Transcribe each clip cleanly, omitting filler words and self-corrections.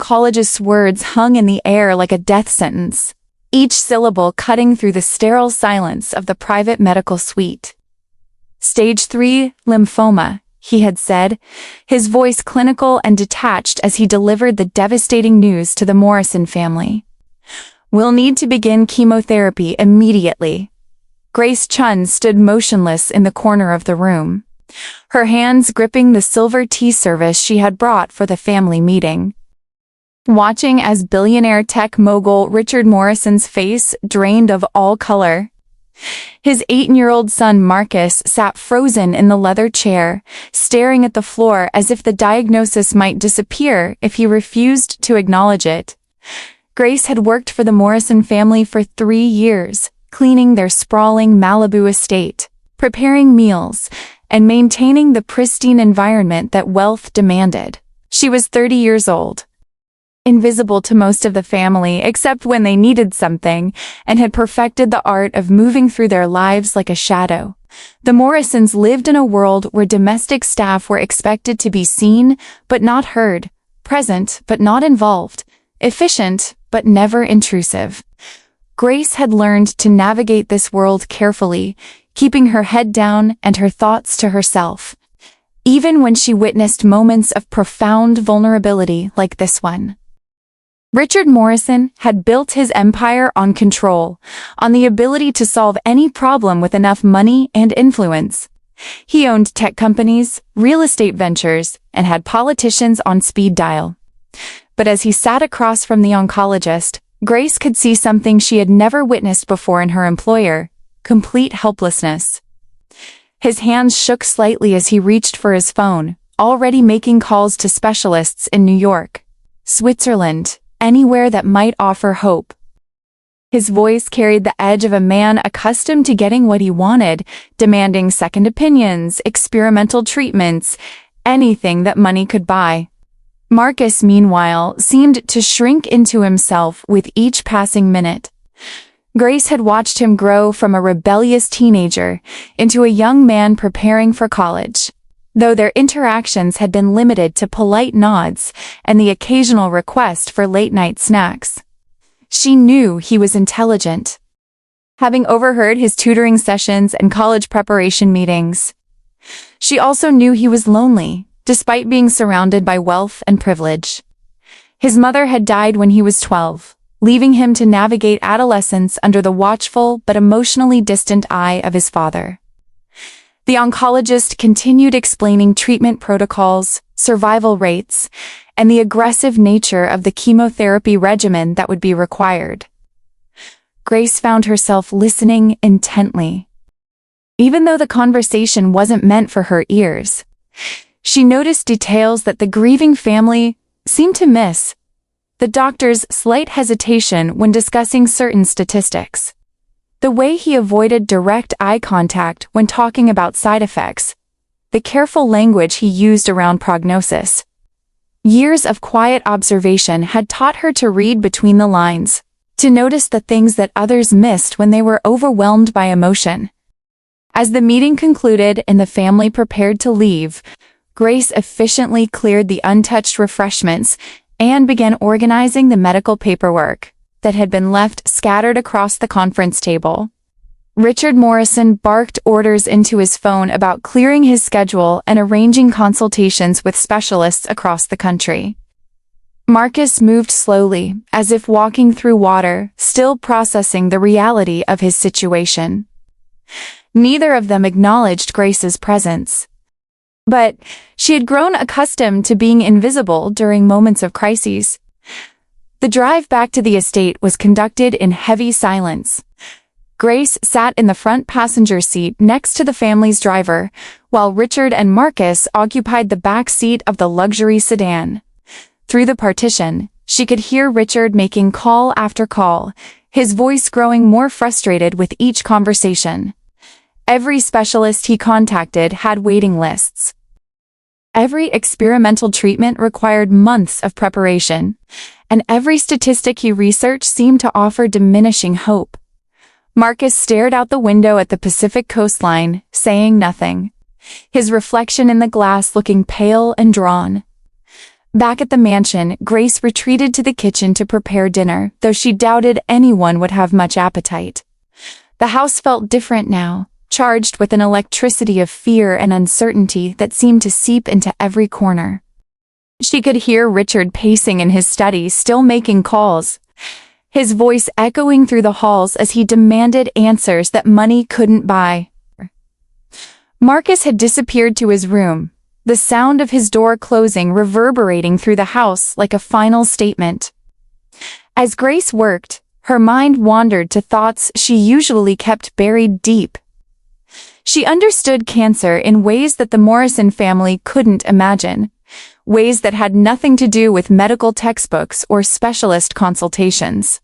oncologist's words hung in the air like a death sentence, each syllable cutting through the sterile silence of the private medical suite. Stage 3, lymphoma, he had said, his voice clinical and detached as he delivered the devastating news to the Morrison family. We'll need to begin chemotherapy immediately. Grace Chun stood motionless in the corner of the room, her hands gripping the silver tea service she had brought for the family meeting. Watching as billionaire tech mogul Richard Morrison's face drained of all color. His 8-year-old son Marcus sat frozen in the leather chair, staring at the floor as if the diagnosis might disappear if he refused to acknowledge it. Grace had worked for the Morrison family for 3 years, cleaning their sprawling Malibu estate, preparing meals, and maintaining the pristine environment that wealth demanded. She was 30 years old, invisible to most of the family except when they needed something, and had perfected the art of moving through their lives like a shadow. The Morrisons lived in a world where domestic staff were expected to be seen but not heard, present but not involved, efficient but never intrusive. Grace had learned to navigate this world carefully, keeping her head down and her thoughts to herself, even when she witnessed moments of profound vulnerability like this one. Richard Morrison had built his empire on control, on the ability to solve any problem with enough money and influence. He owned tech companies, real estate ventures, and had politicians on speed dial. But as he sat across from the oncologist, Grace could see something she had never witnessed before in her employer: complete helplessness. His hands shook slightly as he reached for his phone, already making calls to specialists in New York, Switzerland, anywhere that might offer hope. His voice carried the edge of a man accustomed to getting what he wanted, demanding second opinions, experimental treatments, anything that money could buy. Marcus, meanwhile, seemed to shrink into himself with each passing minute. Grace had watched him grow from a rebellious teenager into a young man preparing for college, though their interactions had been limited to polite nods and the occasional request for late-night snacks. She knew he was intelligent, having overheard his tutoring sessions and college preparation meetings. She also knew he was lonely, despite being surrounded by wealth and privilege. His mother had died when he was 12, leaving him to navigate adolescence under the watchful but emotionally distant eye of his father. The oncologist continued explaining treatment protocols, survival rates, and the aggressive nature of the chemotherapy regimen that would be required. Grace found herself listening intently. Even though the conversation wasn't meant for her ears, she noticed details that the grieving family seemed to miss. The doctor's slight hesitation when discussing certain statistics. The way he avoided direct eye contact when talking about side effects. The careful language he used around prognosis. Years of quiet observation had taught her to read between the lines, to notice the things that others missed when they were overwhelmed by emotion. As the meeting concluded and the family prepared to leave, Grace efficiently cleared the untouched refreshments and began organizing the medical paperwork that had been left scattered across the conference table. Richard Morrison barked orders into his phone about clearing his schedule and arranging consultations with specialists across the country. Marcus moved slowly, as if walking through water, still processing the reality of his situation. Neither of them acknowledged Grace's presence. But she had grown accustomed to being invisible during moments of crises. The drive back to the estate was conducted in heavy silence. Grace sat in the front passenger seat next to the family's driver, while Richard and Marcus occupied the back seat of the luxury sedan. Through the partition, she could hear Richard making call after call, his voice growing more frustrated with each conversation. Every specialist he contacted had waiting lists. Every experimental treatment required months of preparation, and every statistic he researched seemed to offer diminishing hope. Marcus stared out the window at the Pacific coastline, saying nothing, his reflection in the glass looking pale and drawn. Back at the mansion, Grace retreated to the kitchen to prepare dinner, though she doubted anyone would have much appetite. The house felt different now, charged with an electricity of fear and uncertainty that seemed to seep into every corner. She could hear Richard pacing in his study, still making calls, his voice echoing through the halls as he demanded answers that money couldn't buy. Marcus had disappeared to his room, the sound of his door closing reverberating through the house like a final statement. As Grace worked, her mind wandered to thoughts she usually kept buried deep. She understood cancer in ways that the Morrison family couldn't imagine, ways that had nothing to do with medical textbooks or specialist consultations.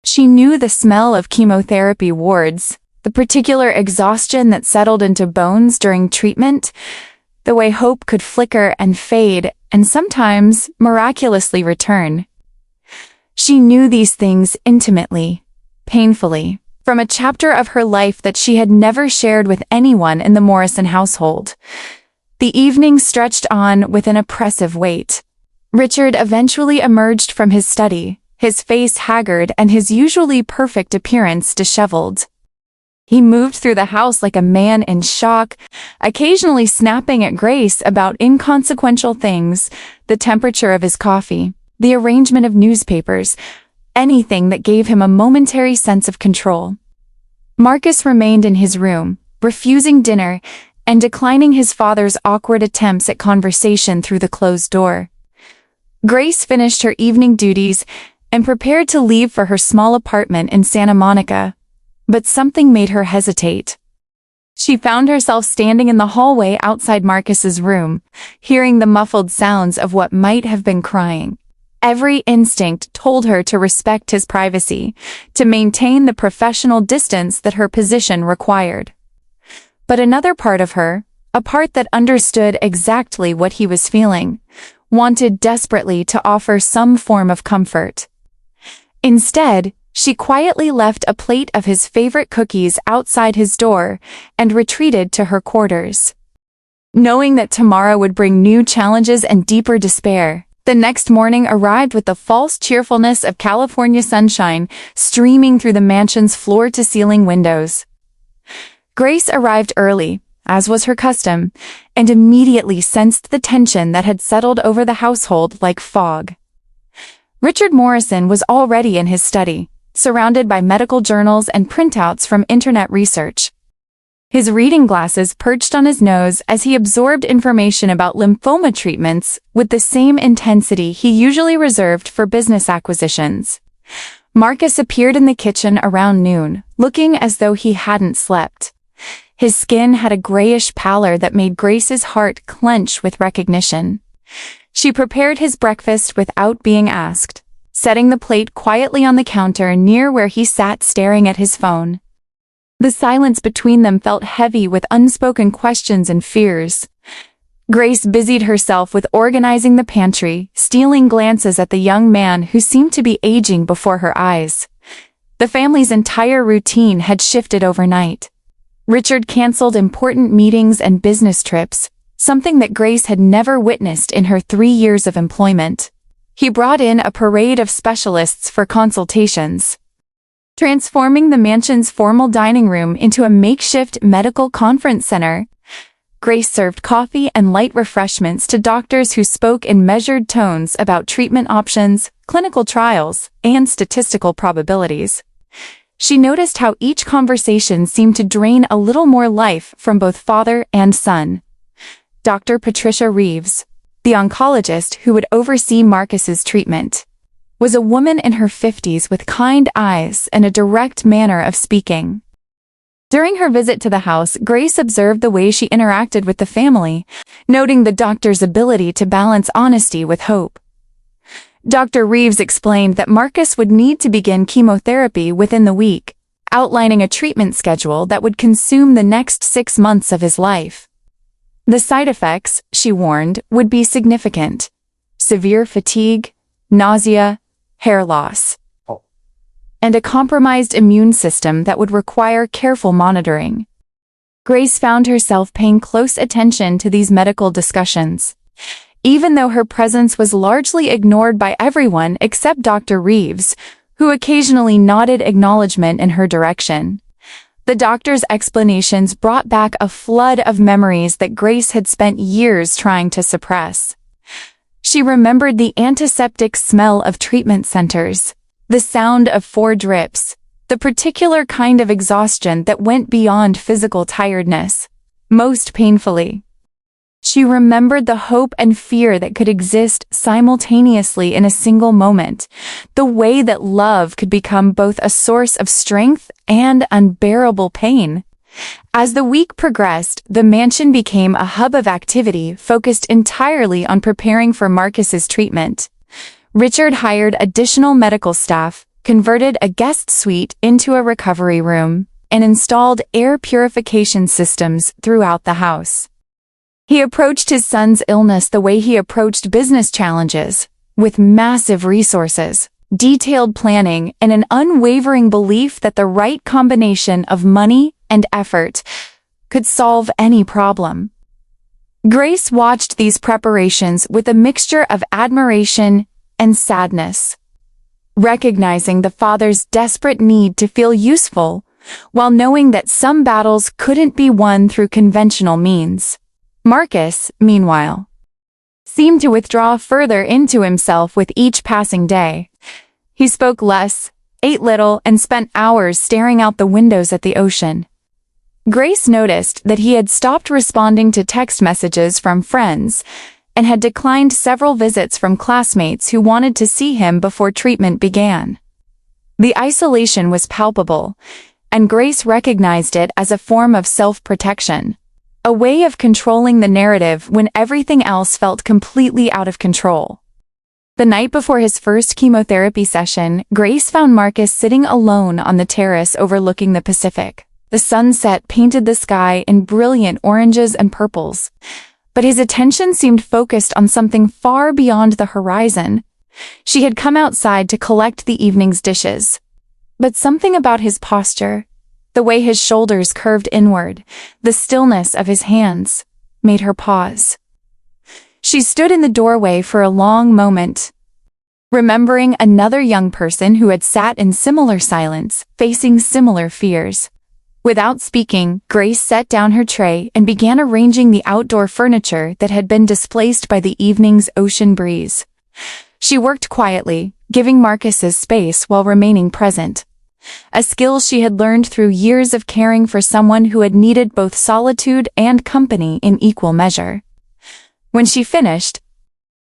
She knew the smell of chemotherapy wards, the particular exhaustion that settled into bones during treatment, the way hope could flicker and fade and sometimes miraculously return. She knew these things intimately, painfully, from a chapter of her life that she had never shared with anyone in the Morrison household. The evening stretched on with an oppressive weight. Richard eventually emerged from his study, his face haggard and his usually perfect appearance disheveled. He moved through the house like a man in shock, occasionally snapping at Grace about inconsequential things, the temperature of his coffee, the arrangement of newspapers, anything that gave him a momentary sense of control. Marcus remained in his room, refusing dinner and declining his father's awkward attempts at conversation through the closed door. Grace finished her evening duties and prepared to leave for her small apartment in Santa Monica, but something made her hesitate. She found herself standing in the hallway outside Marcus's room, hearing the muffled sounds of what might have been crying. Every instinct told her to respect his privacy, to maintain the professional distance that her position required. But another part of her, a part that understood exactly what he was feeling, wanted desperately to offer some form of comfort. Instead, she quietly left a plate of his favorite cookies outside his door and retreated to her quarters. Knowing that tomorrow would bring new challenges and deeper despair, the next morning arrived with the false cheerfulness of California sunshine streaming through the mansion's floor-to-ceiling windows. Grace arrived early, as was her custom, and immediately sensed the tension that had settled over the household like fog. Richard Morrison was already in his study, surrounded by medical journals and printouts from internet research. His reading glasses perched on his nose as he absorbed information about lymphoma treatments with the same intensity he usually reserved for business acquisitions. Marcus appeared in the kitchen around noon, looking as though he hadn't slept. His skin had a grayish pallor that made Grace's heart clench with recognition. She prepared his breakfast without being asked, setting the plate quietly on the counter near where he sat staring at his phone. The silence between them felt heavy with unspoken questions and fears. Grace busied herself with organizing the pantry, stealing glances at the young man who seemed to be aging before her eyes. The family's entire routine had shifted overnight. Richard canceled important meetings and business trips, something that Grace had never witnessed in her 3 years of employment. He brought in a parade of specialists for consultations, transforming the mansion's formal dining room into a makeshift medical conference center. Grace served coffee and light refreshments to doctors who spoke in measured tones about treatment options, clinical trials, and statistical probabilities. She noticed how each conversation seemed to drain a little more life from both father and son. Dr. Patricia Reeves, the oncologist who would oversee Marcus's treatment, was a woman in her 50s with kind eyes and a direct manner of speaking. During her visit to the house, Grace observed the way she interacted with the family, noting the doctor's ability to balance honesty with hope. Dr. Reeves explained that Marcus would need to begin chemotherapy within the week, outlining a treatment schedule that would consume the next 6 months of his life. The side effects, she warned, would be significant: severe fatigue, nausea, hair loss, and a compromised immune system that would require careful monitoring. Grace found herself paying close attention to these medical discussions. even though her presence was largely ignored by everyone except Dr. Reeves, who occasionally nodded acknowledgement in her direction. The doctor's explanations brought back a flood of memories that Grace had spent years trying to suppress. She remembered the antiseptic smell of treatment centers, the sound of 4 drips, the particular kind of exhaustion that went beyond physical tiredness, most painfully. She remembered the hope and fear that could exist simultaneously in a single moment, the way that love could become both a source of strength and unbearable pain. As the week progressed, the mansion became a hub of activity focused entirely on preparing for Marcus's treatment. Richard hired additional medical staff, converted a guest suite into a recovery room, and installed air purification systems throughout the house. He approached his son's illness the way he approached business challenges, with massive resources, detailed planning, and an unwavering belief that the right combination of money and effort could solve any problem. Grace watched these preparations with a mixture of admiration and sadness, recognizing the father's desperate need to feel useful, while knowing that some battles couldn't be won through conventional means. Marcus, meanwhile, seemed to withdraw further into himself with each passing day. He spoke less, ate little, and spent hours staring out the windows at the ocean. Grace noticed that he had stopped responding to text messages from friends and had declined several visits from classmates who wanted to see him before treatment began. The isolation was palpable, and Grace recognized it as a form of self-protection, a way of controlling the narrative when everything else felt completely out of control. The night before his first chemotherapy session, Grace found Marcus sitting alone on the terrace overlooking the Pacific. The sunset painted the sky in brilliant oranges and purples, but his attention seemed focused on something far beyond the horizon. She had come outside to collect the evening's dishes, but something about his posture, the way his shoulders curved inward, the stillness of his hands, made her pause. She stood in the doorway for a long moment, remembering another young person who had sat in similar silence, facing similar fears. Without speaking, Grace set down her tray and began arranging the outdoor furniture that had been displaced by the evening's ocean breeze. She worked quietly, giving Marcus his space while remaining present, a skill she had learned through years of caring for someone who had needed both solitude and company in equal measure. When she finished,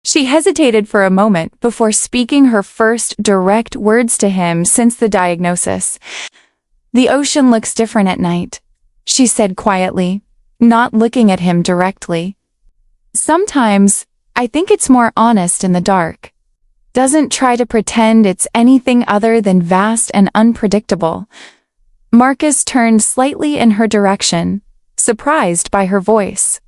she hesitated for a moment before speaking her first direct words to him since the diagnosis. "The ocean looks different at night," she said quietly, not looking at him directly. "Sometimes, I think it's more honest in the dark. Doesn't try to pretend it's anything other than vast and unpredictable." Marcus turned slightly in her direction, surprised by her voice.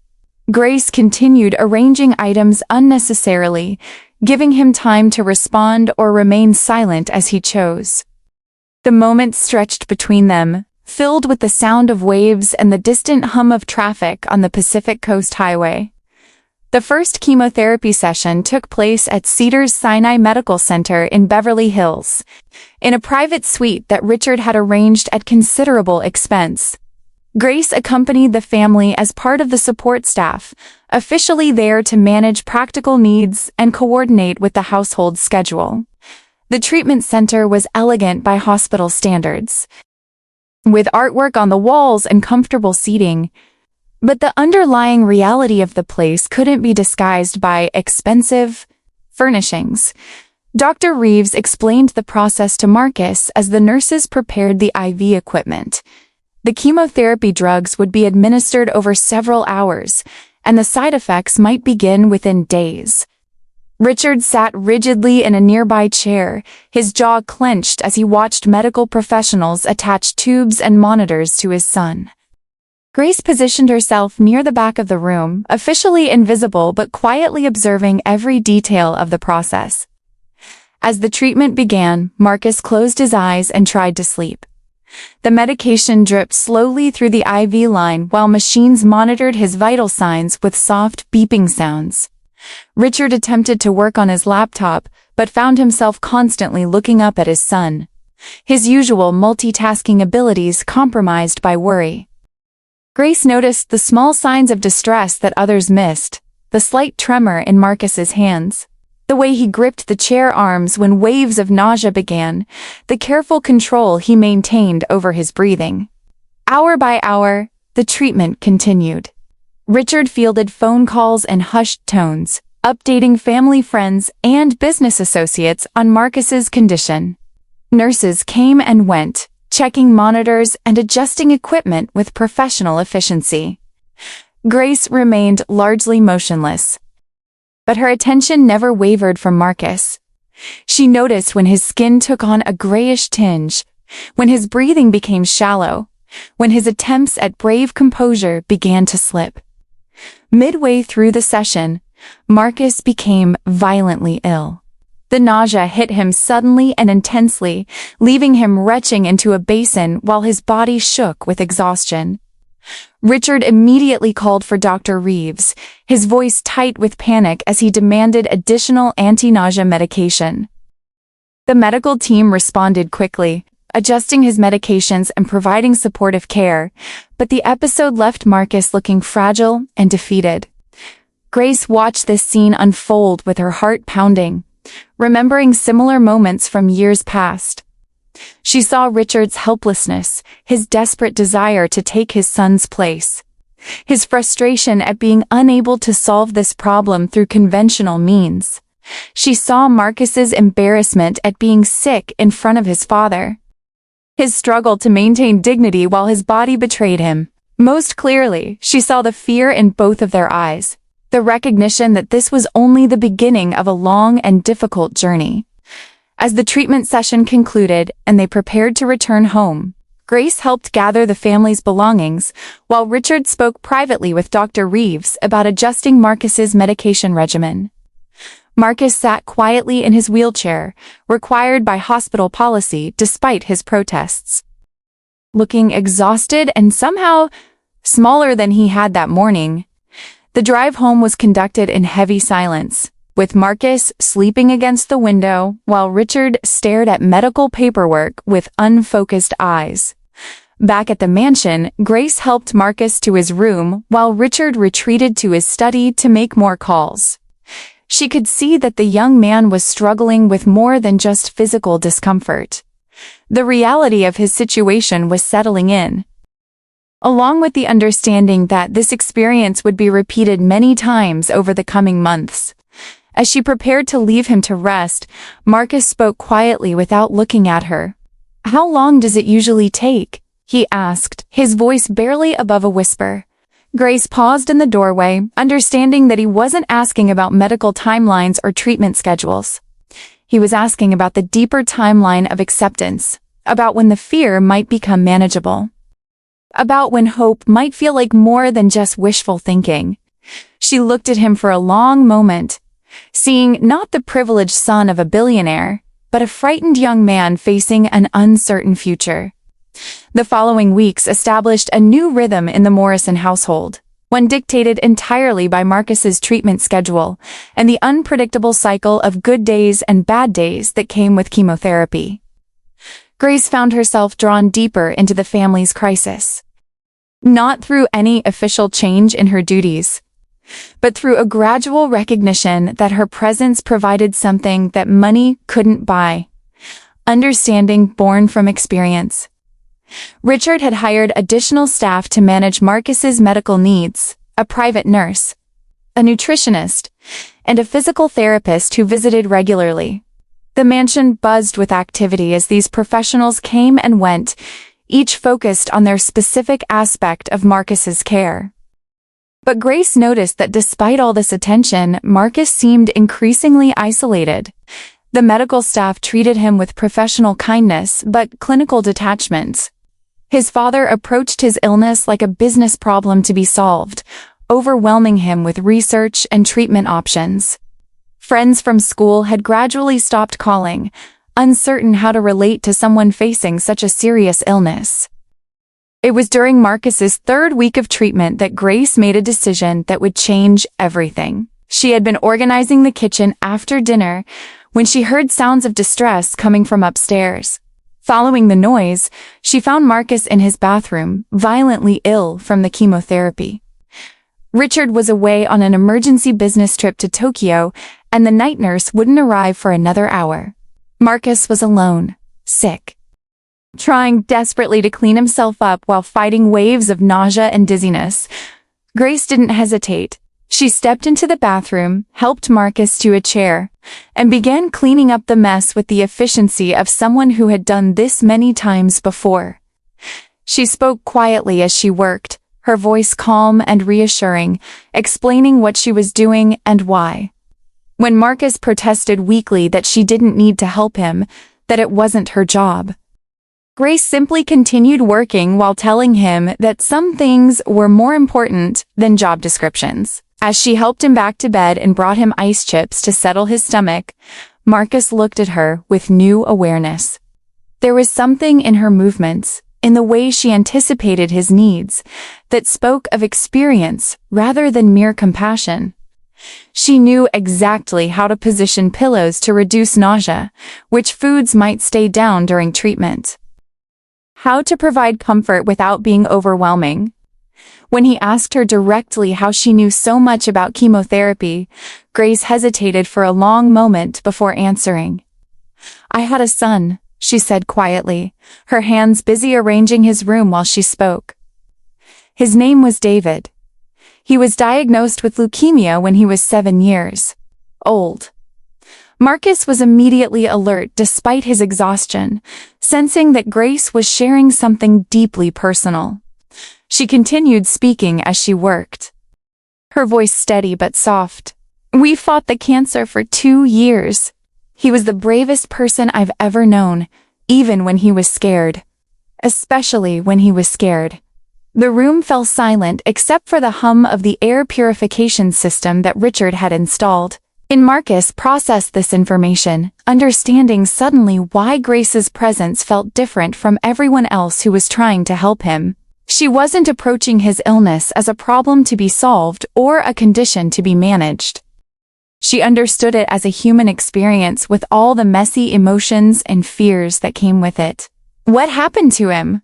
Grace continued arranging items unnecessarily, giving him time to respond or remain silent as he chose. The moment stretched between them, filled with the sound of waves and the distant hum of traffic on the Pacific Coast Highway. The first chemotherapy session took place at Cedars-Sinai Medical Center in Beverly Hills, in a private suite that Richard had arranged at considerable expense. Grace accompanied the family as part of the support staff, officially there to manage practical needs and coordinate with the household schedule. The treatment center was elegant by hospital standards, with artwork on the walls and comfortable seating, but the underlying reality of the place couldn't be disguised by expensive furnishings. Dr. Reeves explained the process to Marcus as the nurses prepared the IV equipment. The chemotherapy drugs would be administered over several hours, and the side effects might begin within days. Richard sat rigidly in a nearby chair, his jaw clenched as he watched medical professionals attach tubes and monitors to his son. Grace positioned herself near the back of the room, officially invisible but quietly observing every detail of the process. As the treatment began, Marcus closed his eyes and tried to sleep. The medication dripped slowly through the IV line while machines monitored his vital signs with soft beeping sounds. Richard attempted to work on his laptop, but found himself constantly looking up at his son. His usual multitasking abilities compromised by worry. Grace noticed the small signs of distress that others missed, the slight tremor in Marcus's hands, the way he gripped the chair arms when waves of nausea began, the careful control he maintained over his breathing. Hour by hour, the treatment continued. Richard fielded phone calls in hushed tones, updating family friends and business associates on Marcus's condition. Nurses came and went, checking monitors and adjusting equipment with professional efficiency. Grace remained largely motionless, but her attention never wavered from Marcus. She noticed when his skin took on a grayish tinge, when his breathing became shallow, when his attempts at brave composure began to slip. Midway through the session, Marcus became violently ill. The nausea hit him suddenly and intensely, leaving him retching into a basin while his body shook with exhaustion. Richard immediately called for Dr. Reeves, his voice tight with panic as he demanded additional anti-nausea medication. The medical team responded quickly, adjusting his medications and providing supportive care, but the episode left Marcus looking fragile and defeated. Grace watched this scene unfold with her heart pounding, remembering similar moments from years past. She saw Richard's helplessness, his desperate desire to take his son's place, his frustration at being unable to solve this problem through conventional means. She saw Marcus's embarrassment at being sick in front of his father, his struggle to maintain dignity while his body betrayed him. Most clearly, she saw the fear in both of their eyes, the recognition that this was only the beginning of a long and difficult journey. As the treatment session concluded and they prepared to return home, Grace helped gather the family's belongings, while Richard spoke privately with Dr. Reeves about adjusting Marcus's medication regimen. Marcus sat quietly in his wheelchair, required by hospital policy despite his protests. Looking exhausted and somehow smaller than he had that morning, the drive home was conducted in heavy silence, with Marcus sleeping against the window while Richard stared at medical paperwork with unfocused eyes. Back at the mansion, Grace helped Marcus to his room while Richard retreated to his study to make more calls. She could see that the young man was struggling with more than just physical discomfort. The reality of his situation was settling in, along with the understanding that this experience would be repeated many times over the coming months. As she prepared to leave him to rest, Marcus spoke quietly without looking at her. "How long does it usually take?" he asked, his voice barely above a whisper. Grace paused in the doorway, understanding that he wasn't asking about medical timelines or treatment schedules. He was asking about the deeper timeline of acceptance, about when the fear might become manageable, about when hope might feel like more than just wishful thinking. She looked at him for a long moment, seeing not the privileged son of a billionaire, but a frightened young man facing an uncertain future. The following weeks established a new rhythm in the Morrison household, one dictated entirely by Marcus's treatment schedule and the unpredictable cycle of good days and bad days that came with chemotherapy. Grace found herself drawn deeper into the family's crisis, not through any official change in her duties, but through a gradual recognition that her presence provided something that money couldn't buy: understanding born from experience. Richard had hired additional staff to manage Marcus's medical needs, a private nurse, a nutritionist, and a physical therapist who visited regularly. The mansion buzzed with activity as these professionals came and went, each focused on their specific aspect of Marcus's care. But Grace noticed that despite all this attention, Marcus seemed increasingly isolated. The medical staff treated him with professional kindness but clinical detachment. His father approached his illness like a business problem to be solved, overwhelming him with research and treatment options. Friends from school had gradually stopped calling, uncertain how to relate to someone facing such a serious illness. It was during Marcus's third week of treatment that Grace made a decision that would change everything. She had been organizing the kitchen after dinner when she heard sounds of distress coming from upstairs. Following the noise, she found Marcus in his bathroom, violently ill from the chemotherapy. Richard was away on an emergency business trip to Tokyo, and the night nurse wouldn't arrive for another hour. Marcus was alone, sick, trying desperately to clean himself up while fighting waves of nausea and dizziness. Grace didn't hesitate. She stepped into the bathroom, helped Marcus to a chair, and began cleaning up the mess with the efficiency of someone who had done this many times before. She spoke quietly as she worked, her voice calm and reassuring, explaining what she was doing and why. When Marcus protested weakly that she didn't need to help him, that it wasn't her job, Grace simply continued working while telling him that some things were more important than job descriptions. As she helped him back to bed and brought him ice chips to settle his stomach, Marcus looked at her with new awareness. There was something in her movements, in the way she anticipated his needs, that spoke of experience rather than mere compassion. She knew exactly how to position pillows to reduce nausea, which foods might stay down during treatment, how to provide comfort without being overwhelming. When he asked her directly how she knew so much about chemotherapy, Grace hesitated for a long moment before answering. "I had a son," she said quietly, her hands busy arranging his room while she spoke. "His name was David. He was diagnosed with leukemia when he was 7 years old." Marcus was immediately alert despite his exhaustion, sensing that Grace was sharing something deeply personal. She continued speaking as she worked, her voice steady but soft. "We fought the cancer for 2 years. He was the bravest person I've ever known, even when he was scared. Especially when he was scared." The room fell silent except for the hum of the air purification system that Richard had installed. Marcus processed this information, understanding suddenly why Grace's presence felt different from everyone else who was trying to help him. She wasn't approaching his illness as a problem to be solved or a condition to be managed. She understood it as a human experience with all the messy emotions and fears that came with it. "What happened to him?"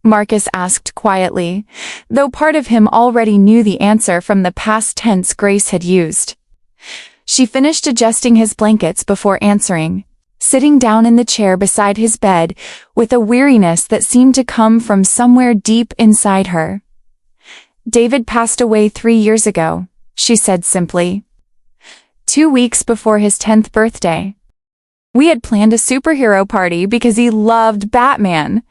Marcus asked quietly, though part of him already knew the answer from the past tense Grace had used. She finished adjusting his blankets before answering, sitting down in the chair beside his bed with a weariness that seemed to come from somewhere deep inside her. "David passed away 3 years ago," she said simply. 2 weeks before his 10th birthday. We had planned a superhero party because he loved Batman.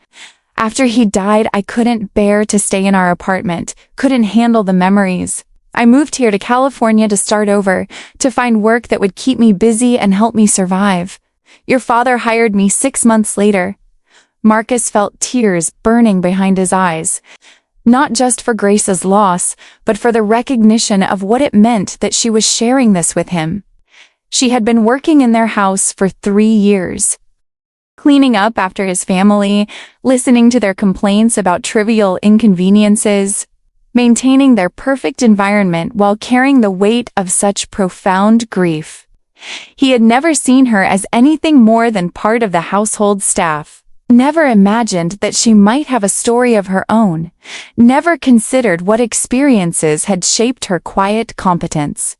After he died, I couldn't bear to stay in our apartment, couldn't handle the memories. I moved here to California to start over, to find work that would keep me busy and help me survive. Your father hired me 6 months later." Marcus felt tears burning behind his eyes, not just for Grace's loss, but for the recognition of what it meant that she was sharing this with him. She had been working in their house for 3 years, cleaning up after his family, listening to their complaints about trivial inconveniences, maintaining their perfect environment while carrying the weight of such profound grief. He had never seen her as anything more than part of the household staff, never imagined that she might have a story of her own, never considered what experiences had shaped her quiet competence.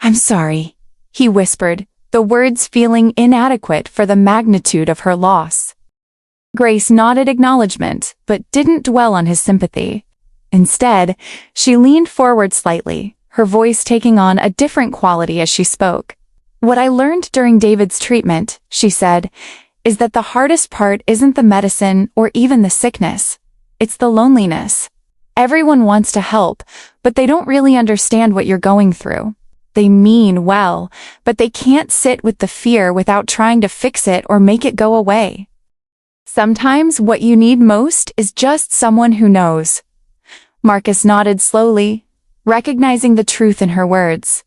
"I'm sorry," he whispered, the words feeling inadequate for the magnitude of her loss. Grace nodded acknowledgement, but didn't dwell on his sympathy. Instead, she leaned forward slightly, her voice taking on a different quality as she spoke. "What I learned during David's treatment," she said, "is that the hardest part isn't the medicine or even the sickness. It's the loneliness. Everyone wants to help, but they don't really understand what you're going through. They mean well, but they can't sit with the fear without trying to fix it or make it go away. Sometimes what you need most is just someone who knows." Marcus nodded slowly, recognizing the truth in her words.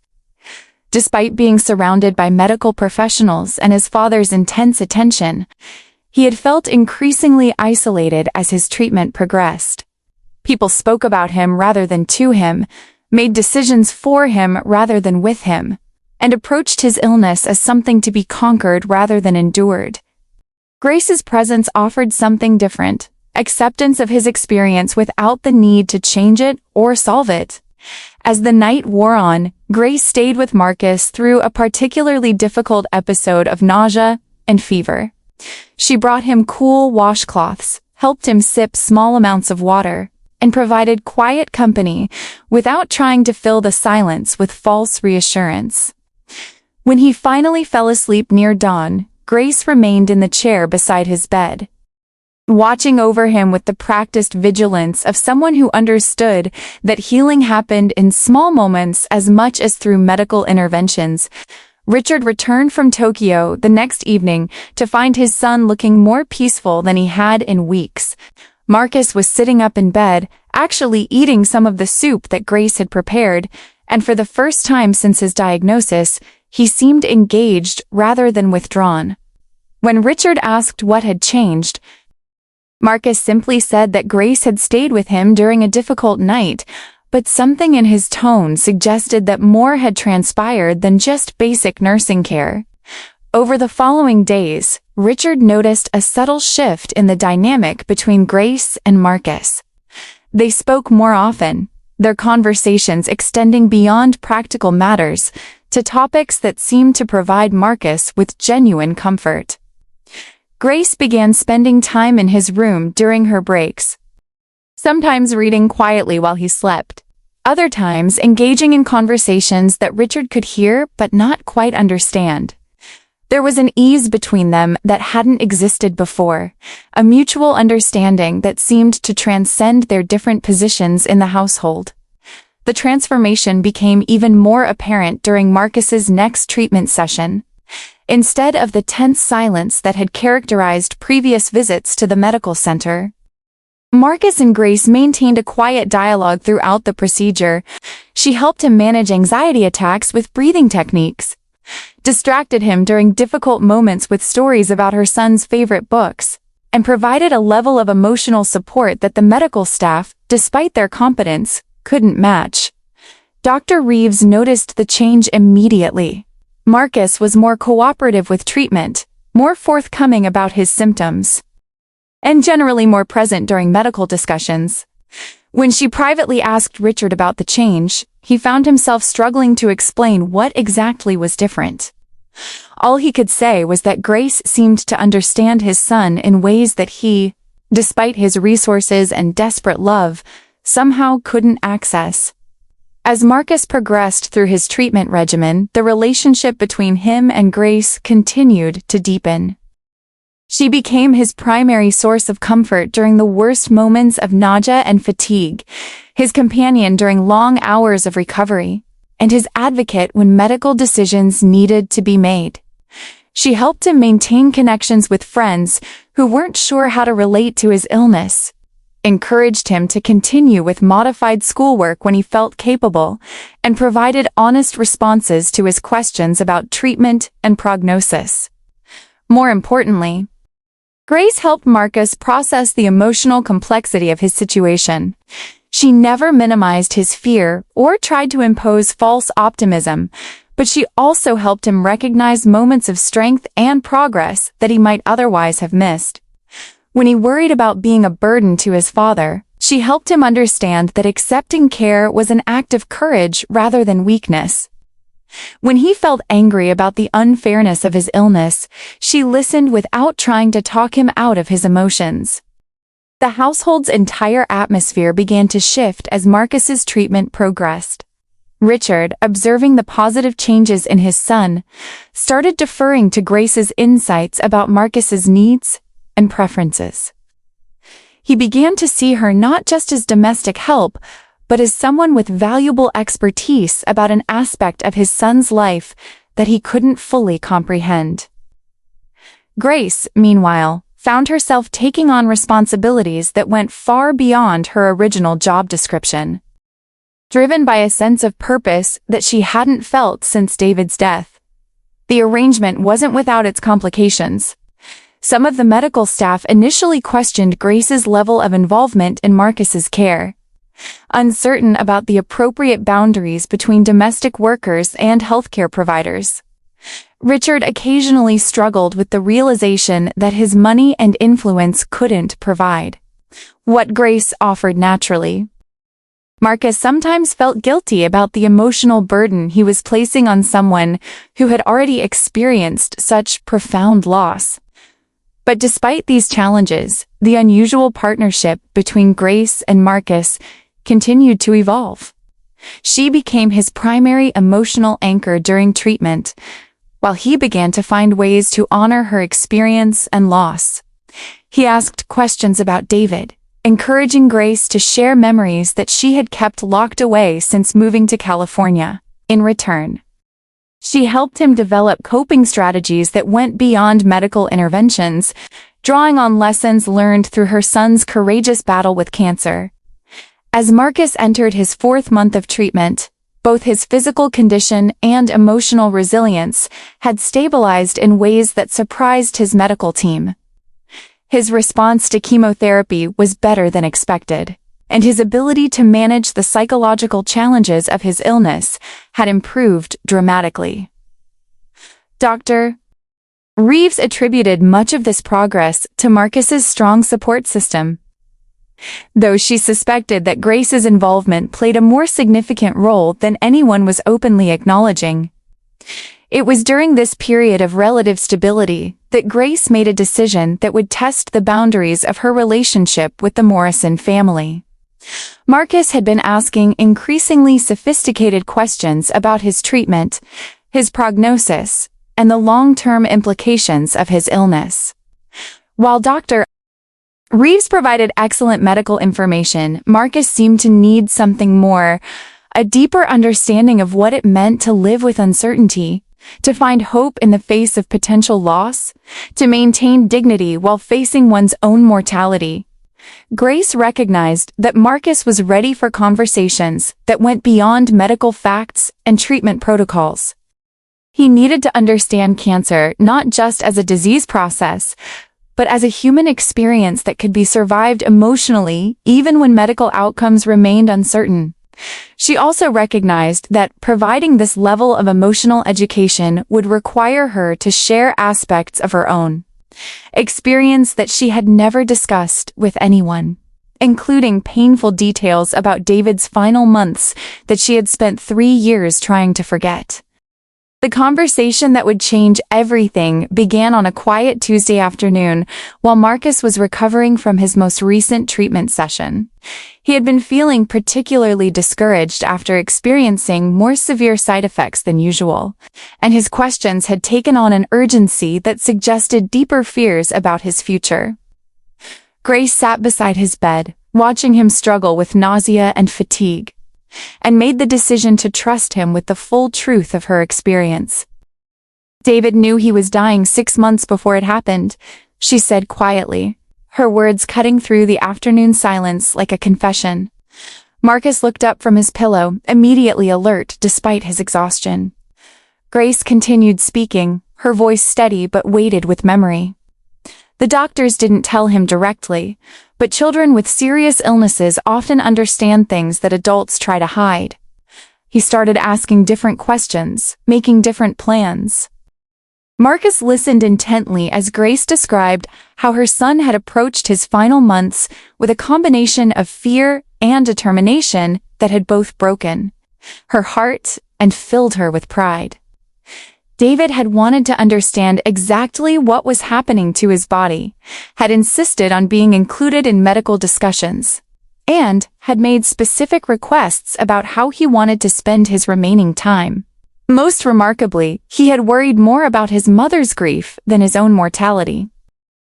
Despite being surrounded by medical professionals and his father's intense attention, he had felt increasingly isolated as his treatment progressed. People spoke about him rather than to him, made decisions for him rather than with him, and approached his illness as something to be conquered rather than endured. Grace's presence offered something different, acceptance of his experience without the need to change it or solve it. As the night wore on, Grace stayed with Marcus through a particularly difficult episode of nausea and fever. She brought him cool washcloths, helped him sip small amounts of water, and provided quiet company without trying to fill the silence with false reassurance. When he finally fell asleep near dawn, Grace remained in the chair beside his bed, watching over him with the practiced vigilance of someone who understood that healing happened in small moments as much as through medical interventions. Richard returned from Tokyo the next evening to find his son looking more peaceful than he had in weeks. Marcus was sitting up in bed, actually eating some of the soup that Grace had prepared, and for the first time since his diagnosis, he seemed engaged rather than withdrawn. When Richard asked what had changed, Marcus simply said that Grace had stayed with him during a difficult night, but something in his tone suggested that more had transpired than just basic nursing care. Over the following days, Richard noticed a subtle shift in the dynamic between Grace and Marcus. They spoke more often, their conversations extending beyond practical matters to topics that seemed to provide Marcus with genuine comfort. Grace began spending time in his room during her breaks, sometimes reading quietly while he slept, other times engaging in conversations that Richard could hear but not quite understand. There was an ease between them that hadn't existed before, a mutual understanding that seemed to transcend their different positions in the household. The transformation became even more apparent during Marcus's next treatment session. Instead of the tense silence that had characterized previous visits to the medical center, Marcus and Grace maintained a quiet dialogue throughout the procedure. She helped him manage anxiety attacks with breathing techniques, distracted him during difficult moments with stories about her son's favorite books, and provided a level of emotional support that the medical staff, despite their competence, couldn't match. Dr. Reeves noticed the change immediately. Marcus was more cooperative with treatment, more forthcoming about his symptoms, and generally more present during medical discussions. When she privately asked Richard about the change, he found himself struggling to explain what exactly was different. All he could say was that Grace seemed to understand his son in ways that he, despite his resources and desperate love, somehow couldn't access. As Marcus progressed through his treatment regimen, the relationship between him and Grace continued to deepen. She became his primary source of comfort during the worst moments of nausea and fatigue, his companion during long hours of recovery, and his advocate when medical decisions needed to be made. She helped him maintain connections with friends who weren't sure how to relate to his illness, encouraged him to continue with modified schoolwork when he felt capable, and provided honest responses to his questions about treatment and prognosis. More importantly, Grace helped Marcus process the emotional complexity of his situation. She never minimized his fear or tried to impose false optimism, but she also helped him recognize moments of strength and progress that he might otherwise have missed. When he worried about being a burden to his father, she helped him understand that accepting care was an act of courage rather than weakness. When he felt angry about the unfairness of his illness, she listened without trying to talk him out of his emotions. The household's entire atmosphere began to shift as Marcus's treatment progressed. Richard, observing the positive changes in his son, started deferring to Grace's insights about Marcus's needs and preferences. He began to see her not just as domestic help, but as someone with valuable expertise about an aspect of his son's life that he couldn't fully comprehend. Grace, meanwhile, found herself taking on responsibilities that went far beyond her original job description. Driven by a sense of purpose that she hadn't felt since David's death, the arrangement wasn't without its complications. Some of the medical staff initially questioned Grace's level of involvement in Marcus's care. uncertain about the appropriate boundaries between domestic workers and healthcare providers. Richard occasionally struggled with the realization that his money and influence couldn't provide what Grace offered naturally. Marcus sometimes felt guilty about the emotional burden he was placing on someone who had already experienced such profound loss. But despite these challenges, the unusual partnership between Grace and Marcus continued to evolve. She became his primary emotional anchor during treatment, while he began to find ways to honor her experience and loss. He asked questions about David, encouraging Grace to share memories that she had kept locked away since moving to California. In return, she helped him develop coping strategies that went beyond medical interventions, drawing on lessons learned through her son's courageous battle with cancer. As Marcus entered his 4th month of treatment, both his physical condition and emotional resilience had stabilized in ways that surprised his medical team. His response to chemotherapy was better than expected, and his ability to manage the psychological challenges of his illness had improved dramatically. Dr. Reeves attributed much of this progress to Marcus's strong support system, though she suspected that Grace's involvement played a more significant role than anyone was openly acknowledging. It was during this period of relative stability that Grace made a decision that would test the boundaries of her relationship with the Morrison family. Marcus had been asking increasingly sophisticated questions about his treatment, his prognosis, and the long-term implications of his illness. While Dr. Reeves provided excellent medical information, Marcus seemed to need something more, a deeper understanding of what it meant to live with uncertainty, to find hope in the face of potential loss, to maintain dignity while facing one's own mortality. Grace recognized that Marcus was ready for conversations that went beyond medical facts and treatment protocols. He needed to understand cancer not just as a disease process, but as a human experience that could be survived emotionally even when medical outcomes remained uncertain. She also recognized that providing this level of emotional education would require her to share aspects of her own experience that she had never discussed with anyone, including painful details about David's final months that she had spent 3 years trying to forget. The conversation that would change everything began on a quiet Tuesday afternoon while Marcus was recovering from his most recent treatment session. He had been feeling particularly discouraged after experiencing more severe side effects than usual, and his questions had taken on an urgency that suggested deeper fears about his future. Grace sat beside his bed, watching him struggle with nausea and fatigue, and made the decision to trust him with the full truth of her experience. David knew he was dying 6 months before it happened, she said quietly, her words cutting through the afternoon silence like a confession. Marcus looked up from his pillow, immediately alert despite his exhaustion. Grace continued speaking, her voice steady but weighted with memory. The doctors didn't tell him directly, but children with serious illnesses often understand things that adults try to hide. He started asking different questions, making different plans. Marcus listened intently as Grace described how her son had approached his final months with a combination of fear and determination that had both broken her heart and filled her with pride. David had wanted to understand exactly what was happening to his body, had insisted on being included in medical discussions, and had made specific requests about how he wanted to spend his remaining time. Most remarkably, he had worried more about his mother's grief than his own mortality.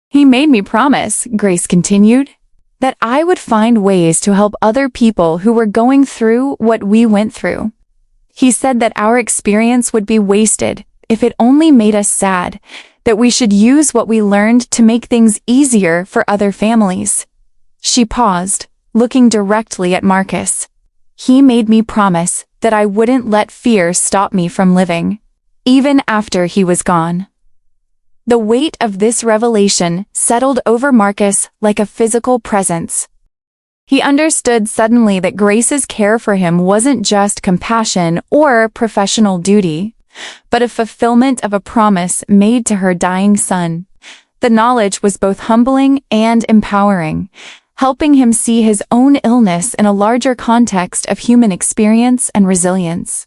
He made me promise, Grace continued, that I would find ways to help other people who were going through what we went through. He said that our experience would be wasted if it only made us sad, that we should use what we learned to make things easier for other families. She paused, looking directly at Marcus. He made me promise that I wouldn't let fear stop me from living, even after he was gone. The weight of this revelation settled over Marcus like a physical presence. He understood suddenly that Grace's care for him wasn't just compassion or professional duty, but a fulfillment of a promise made to her dying son. The knowledge was both humbling and empowering, helping him see his own illness in a larger context of human experience and resilience.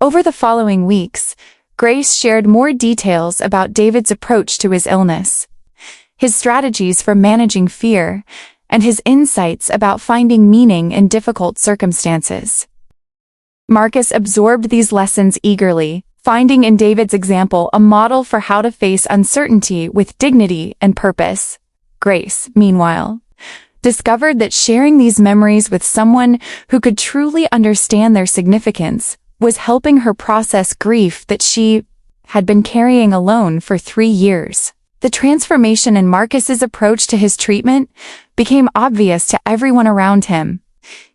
Over the following weeks, Grace shared more details about David's approach to his illness, his strategies for managing fear, and his insights about finding meaning in difficult circumstances. Marcus absorbed these lessons eagerly, finding in David's example a model for how to face uncertainty with dignity and purpose. Grace, meanwhile, discovered that sharing these memories with someone who could truly understand their significance was helping her process grief that she had been carrying alone for 3 years. The transformation in Marcus's approach to his treatment became obvious to everyone around him.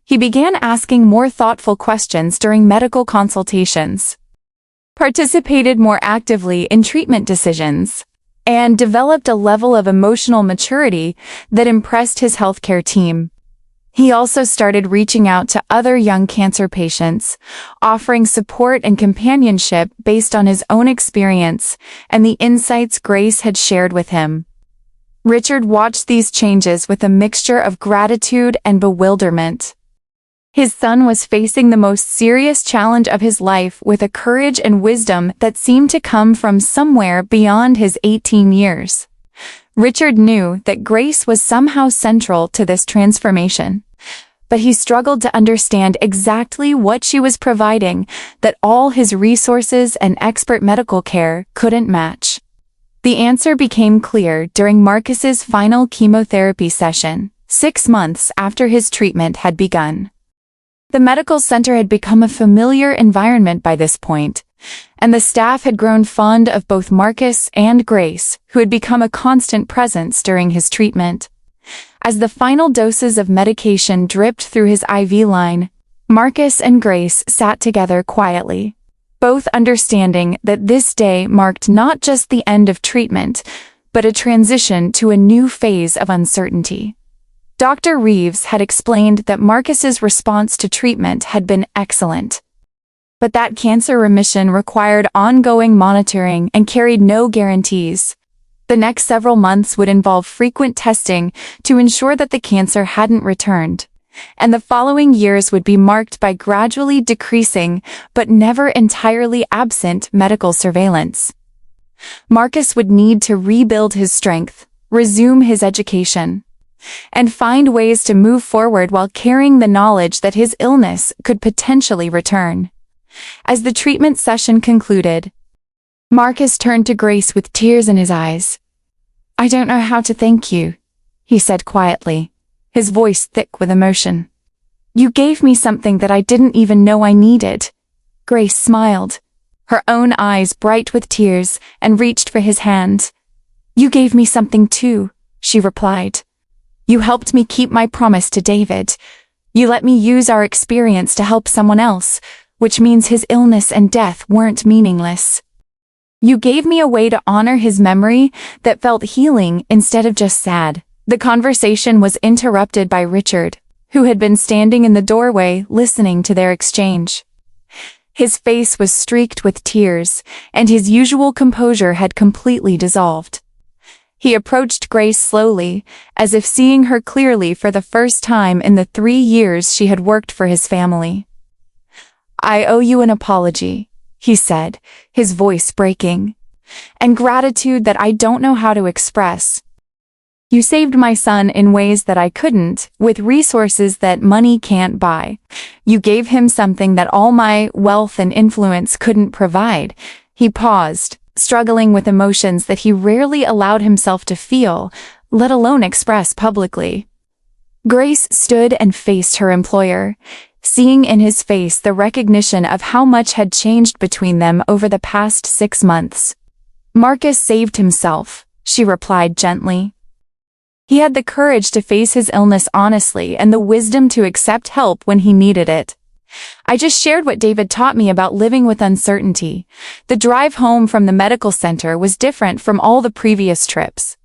He began asking more thoughtful questions during medical consultations, participated more actively in treatment decisions, and developed a level of emotional maturity that impressed his healthcare team. He also started reaching out to other young cancer patients, offering support and companionship based on his own experience and the insights Grace had shared with him. Richard watched these changes with a mixture of gratitude and bewilderment. His son was facing the most serious challenge of his life with a courage and wisdom that seemed to come from somewhere beyond his 18 years. Richard knew that Grace was somehow central to this transformation, but he struggled to understand exactly what she was providing that all his resources and expert medical care couldn't match. The answer became clear during Marcus's final chemotherapy session, 6 months after his treatment had begun. The medical center had become a familiar environment by this point, and the staff had grown fond of both Marcus and Grace, who had become a constant presence during his treatment. As the final doses of medication dripped through his IV line, Marcus and Grace sat together quietly, both understanding that this day marked not just the end of treatment, but a transition to a new phase of uncertainty. Dr. Reeves had explained that Marcus's response to treatment had been excellent, but that cancer remission required ongoing monitoring and carried no guarantees. The next several months would involve frequent testing to ensure that the cancer hadn't returned, and the following years would be marked by gradually decreasing but never entirely absent medical surveillance. Marcus would need to rebuild his strength, resume his education, and find ways to move forward while carrying the knowledge that his illness could potentially return. As the treatment session concluded, Marcus turned to Grace with tears in his eyes. "I don't know how to thank you," he said quietly, his voice thick with emotion. "You gave me something that I didn't even know I needed." Grace smiled, her own eyes bright with tears, and reached for his hand. "You gave me something too," she replied. "You helped me keep my promise to David. You let me use our experience to help someone else, which means his illness and death weren't meaningless. You gave me a way to honor his memory that felt healing instead of just sad." The conversation was interrupted by Richard, who had been standing in the doorway listening to their exchange. His face was streaked with tears, and his usual composure had completely dissolved. He approached Grace slowly, as if seeing her clearly for the first time in the 3 years she had worked for his family. "I owe you an apology," he said, his voice breaking, "and gratitude that I don't know how to express. You saved my son in ways that I couldn't, with resources that money can't buy. You gave him something that all my wealth and influence couldn't provide." He paused, struggling with emotions that he rarely allowed himself to feel, let alone express publicly. Grace stood and faced her employer, seeing in his face the recognition of how much had changed between them over the past 6 months. "Marcus saved himself," she replied gently. "He had the courage to face his illness honestly and the wisdom to accept help when he needed it. I just shared what David taught me about living with uncertainty. The drive home from the medical center was different from all the previous trips.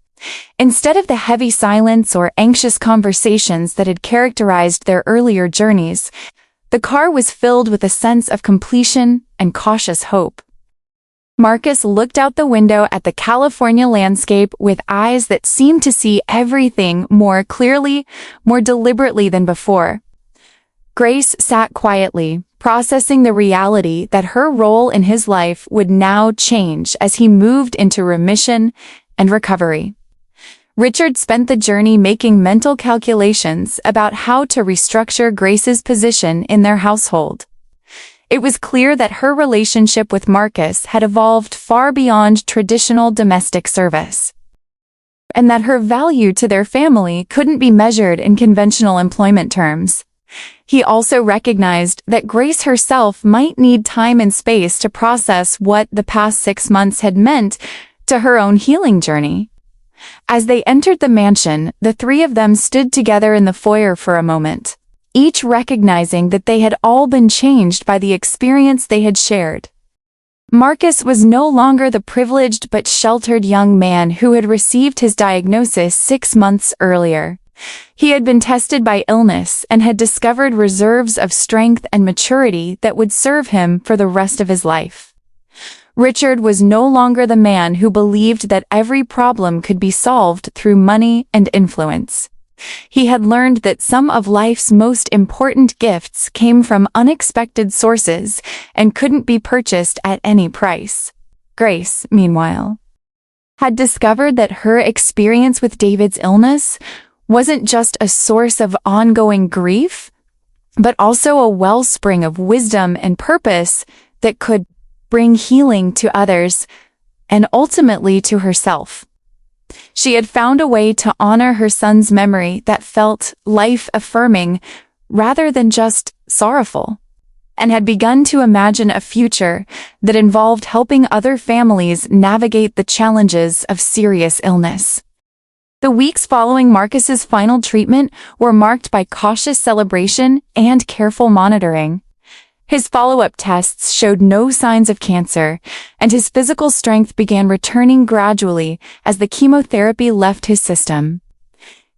Instead of the heavy silence or anxious conversations that had characterized their earlier journeys, the car was filled with a sense of completion and cautious hope. Marcus looked out the window at the California landscape with eyes that seemed to see everything more clearly, more deliberately than before. Grace sat quietly, processing the reality that her role in his life would now change as he moved into remission and recovery. Richard spent the journey making mental calculations about how to restructure Grace's position in their household. It was clear that her relationship with Marcus had evolved far beyond traditional domestic service, and that her value to their family couldn't be measured in conventional employment terms. He also recognized that Grace herself might need time and space to process what the past 6 months had meant to her own healing journey. As they entered the mansion, the three of them stood together in the foyer for a moment, each recognizing that they had all been changed by the experience they had shared. Marcus was no longer the privileged but sheltered young man who had received his diagnosis 6 months earlier. He had been tested by illness and had discovered reserves of strength and maturity that would serve him for the rest of his life. Richard was no longer the man who believed that every problem could be solved through money and influence. He had learned that some of life's most important gifts came from unexpected sources and couldn't be purchased at any price. Grace, meanwhile, had discovered that her experience with David's illness wasn't just a source of ongoing grief, but also a wellspring of wisdom and purpose that could bring healing to others and ultimately to herself. She had found a way to honor her son's memory that felt life-affirming rather than just sorrowful, and had begun to imagine a future that involved helping other families navigate the challenges of serious illness. The weeks following Marcus's final treatment were marked by cautious celebration and careful monitoring. His follow-up tests showed no signs of cancer, and his physical strength began returning gradually as the chemotherapy left his system.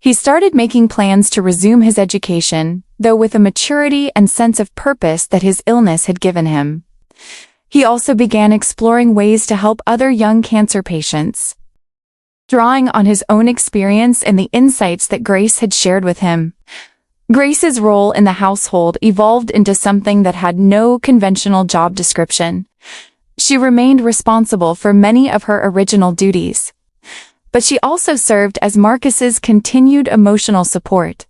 He started making plans to resume his education, though with a maturity and sense of purpose that his illness had given him. He also began exploring ways to help other young cancer patients, drawing on his own experience and the insights that Grace had shared with him. Grace's role in the household evolved into something that had no conventional job description. She remained responsible for many of her original duties, but she also served as Marcus's continued emotional support,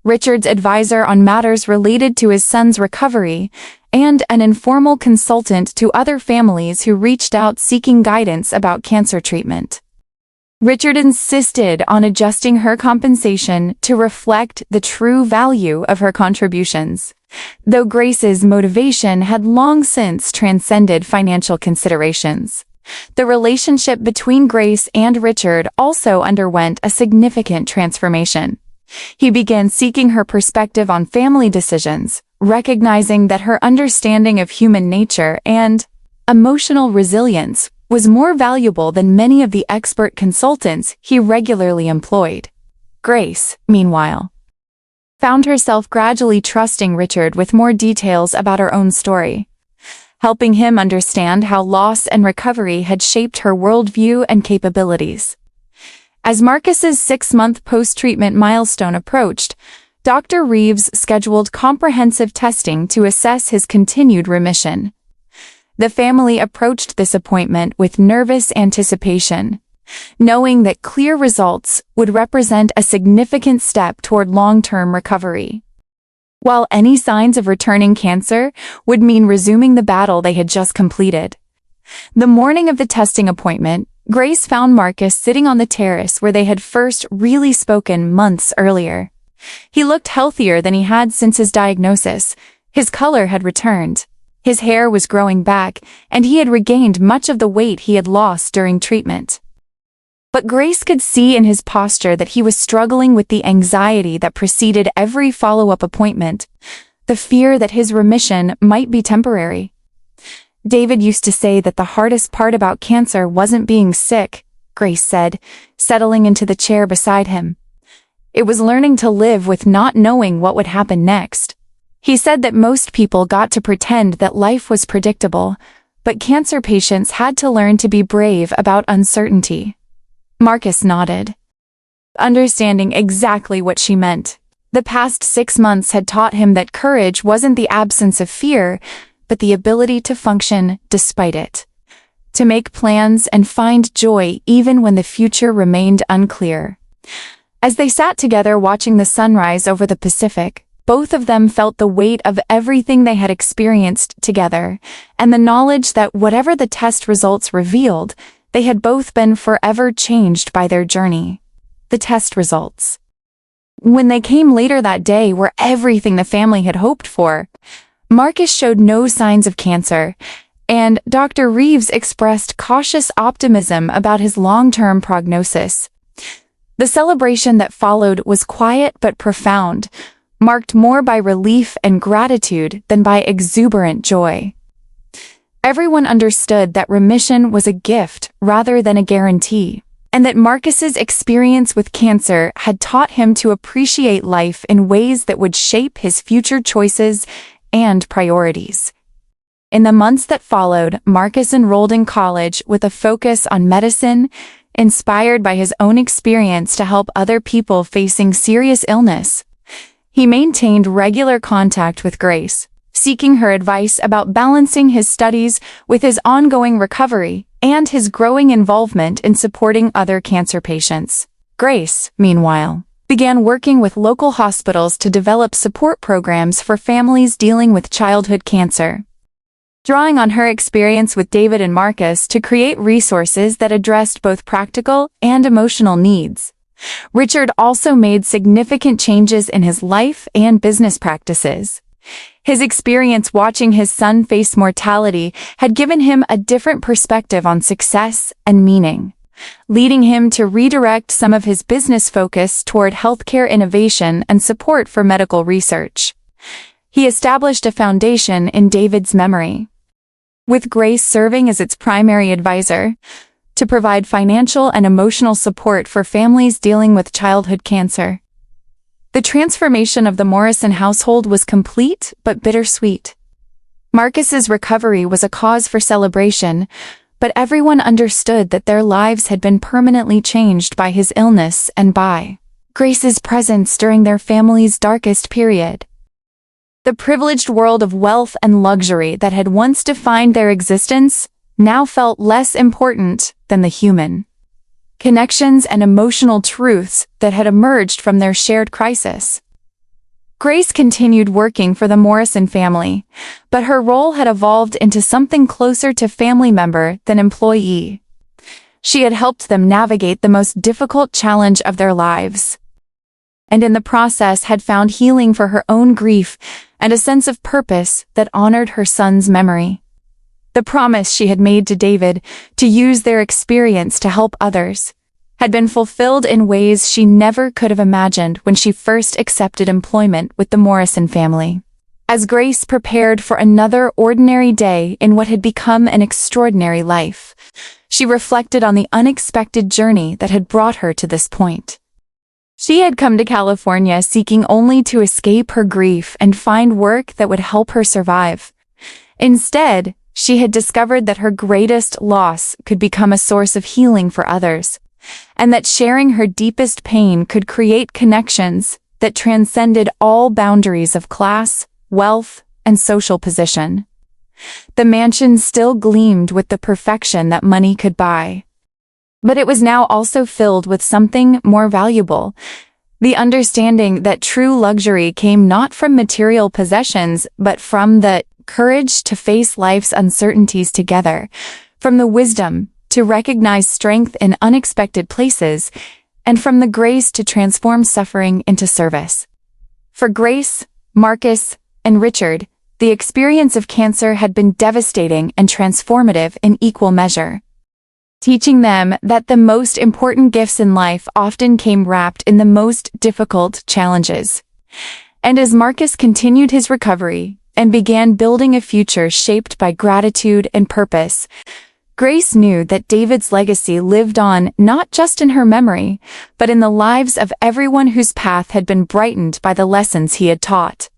Richard's advisor on matters related to his son's recovery, and an informal consultant to other families who reached out seeking guidance about cancer treatment. Richard insisted on adjusting her compensation to reflect the true value of her contributions, though Grace's motivation had long since transcended financial considerations. The relationship between Grace and Richard also underwent a significant transformation. He began seeking her perspective on family decisions, recognizing that her understanding of human nature and emotional resilience was more valuable than many of the expert consultants he regularly employed. Grace, meanwhile, found herself gradually trusting Richard with more details about her own story, helping him understand how loss and recovery had shaped her worldview and capabilities. As Marcus's 6-month post-treatment milestone approached, Dr. Reeves scheduled comprehensive testing to assess his continued remission. The family approached this appointment with nervous anticipation, knowing that clear results would represent a significant step toward long-term recovery, while any signs of returning cancer would mean resuming the battle they had just completed. The morning of the testing appointment, Grace found Marcus sitting on the terrace where they had first really spoken months earlier. He looked healthier than he had since his diagnosis. His color had returned. His hair was growing back, and he had regained much of the weight he had lost during treatment. But Grace could see in his posture that he was struggling with the anxiety that preceded every follow-up appointment, the fear that his remission might be temporary. David used to say that the hardest part about cancer wasn't being sick, Grace said, settling into the chair beside him. It was learning to live with not knowing what would happen next. He said that most people got to pretend that life was predictable, but cancer patients had to learn to be brave about uncertainty. Marcus nodded, understanding exactly what she meant. The past 6 months had taught him that courage wasn't the absence of fear, but the ability to function despite it. To make plans and find joy even when the future remained unclear. As they sat together watching the sunrise over the Pacific, both of them felt the weight of everything they had experienced together, and the knowledge that whatever the test results revealed, they had both been forever changed by their journey. The test results. When they came later that day were everything the family had hoped for. Marcus showed no signs of cancer, and Dr. Reeves expressed cautious optimism about his long-term prognosis. The celebration that followed was quiet but profound, marked more by relief and gratitude than by exuberant joy. Everyone understood that remission was a gift rather than a guarantee, and that Marcus's experience with cancer had taught him to appreciate life in ways that would shape his future choices and priorities. In the months that followed, Marcus enrolled in college with a focus on medicine, inspired by his own experience to help other people facing serious illness. He maintained regular contact with Grace, seeking her advice about balancing his studies with his ongoing recovery and his growing involvement in supporting other cancer patients. Grace, meanwhile, began working with local hospitals to develop support programs for families dealing with childhood cancer, drawing on her experience with David and Marcus to create resources that addressed both practical and emotional needs. Richard also made significant changes in his life and business practices. His experience watching his son face mortality had given him a different perspective on success and meaning, leading him to redirect some of his business focus toward healthcare innovation and support for medical research. He established a foundation in David's memory, with Grace serving as its primary advisor, to provide financial and emotional support for families dealing with childhood cancer. The transformation of the Morrison household was complete but bittersweet. Marcus's recovery was a cause for celebration, but everyone understood that their lives had been permanently changed by his illness and by Grace's presence during their family's darkest period. The privileged world of wealth and luxury that had once defined their existence now felt less important than the human connections and emotional truths that had emerged from their shared crisis. Grace continued working for the Morrison family, but her role had evolved into something closer to family member than employee. She had helped them navigate the most difficult challenge of their lives, and in the process had found healing for her own grief and a sense of purpose that honored her son's memory. The promise she had made to David to use their experience to help others had been fulfilled in ways she never could have imagined when she first accepted employment with the Morrison family. As Grace prepared for another ordinary day in what had become an extraordinary life, she reflected on the unexpected journey that had brought her to this point. She had come to California seeking only to escape her grief and find work that would help her survive. Instead, she had discovered that her greatest loss could become a source of healing for others, and that sharing her deepest pain could create connections that transcended all boundaries of class, wealth, and social position. The mansion still gleamed with the perfection that money could buy. But it was now also filled with something more valuable, the understanding that true luxury came not from material possessions but from the courage to face life's uncertainties together, from the wisdom to recognize strength in unexpected places, and from the grace to transform suffering into service. For Grace, Marcus, and Richard, the experience of cancer had been devastating and transformative in equal measure, teaching them that the most important gifts in life often came wrapped in the most difficult challenges. And as Marcus continued his recovery and began building a future shaped by gratitude and purpose, Grace knew that David's legacy lived on not just in her memory, but in the lives of everyone whose path had been brightened by the lessons he had taught.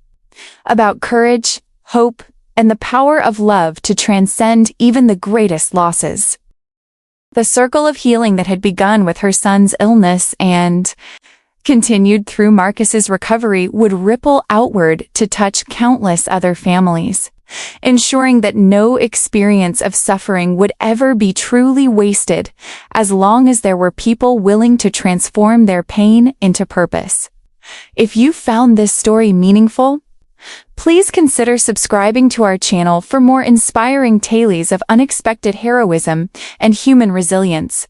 About courage, hope, and the power of love to transcend even the greatest losses. The circle of healing that had begun with her son's illness and continued through Marcus's recovery would ripple outward to touch countless other families, ensuring that no experience of suffering would ever be truly wasted as long as there were people willing to transform their pain into purpose. If you found this story meaningful, please consider subscribing to our channel for more inspiring tales of unexpected heroism and human resilience.